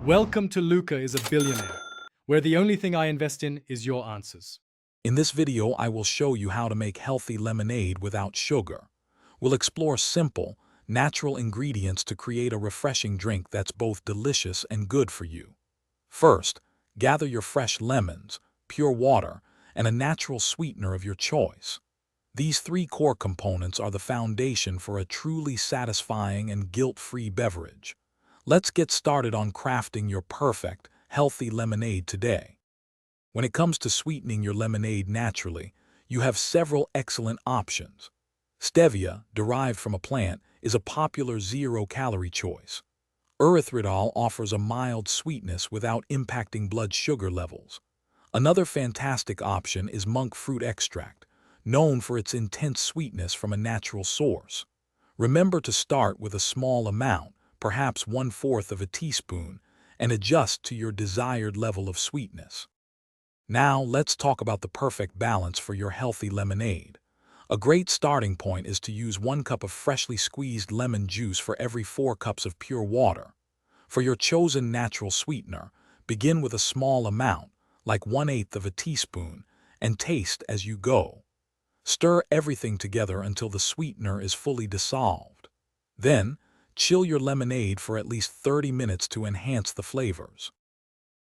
Welcome to Luca is a Billionaire, where the only thing I invest in is your answers. In this video, I will show you how to make healthy lemonade without sugar. We'll explore simple, natural ingredients to create a refreshing drink that's both delicious and good for you. First, gather your fresh lemons, pure water, and a natural sweetener of your choice. These three core components are the foundation for a truly satisfying and guilt-free beverage. Let's get started on crafting your perfect, healthy lemonade today. When it comes to sweetening your lemonade naturally, you have several excellent options. Stevia, derived from a plant, is a popular zero-calorie choice. Erythritol offers a mild sweetness without impacting blood sugar levels. Another fantastic option is monk fruit extract, known for its intense sweetness from a natural source. Remember to start with a small amount, perhaps 1/4 of a teaspoon, and adjust to your desired level of sweetness. Now, let's talk about the perfect balance for your healthy lemonade. A great starting point is to use 1 cup of freshly squeezed lemon juice for every 4 cups of pure water. For your chosen natural sweetener, begin with a small amount, like 1/8 of a teaspoon, and taste as you go. Stir everything together until the sweetener is fully dissolved. Then, chill your lemonade for at least 30 minutes to enhance the flavors.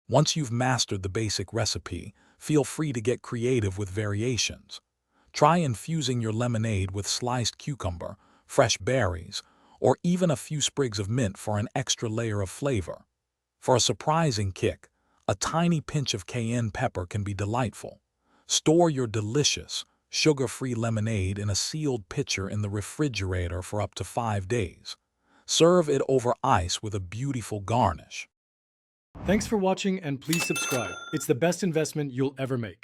Once you've mastered the basic recipe, feel free to get creative with variations. Try infusing your lemonade with sliced cucumber, fresh berries, or even a few sprigs of mint for an extra layer of flavor. For a surprising kick, a tiny pinch of cayenne pepper can be delightful. Store your delicious, sugar-free lemonade in a sealed pitcher in the refrigerator for up to 5 days. Serve it over ice with a beautiful garnish. Thanks for watching and please subscribe. It's the best investment you'll ever make.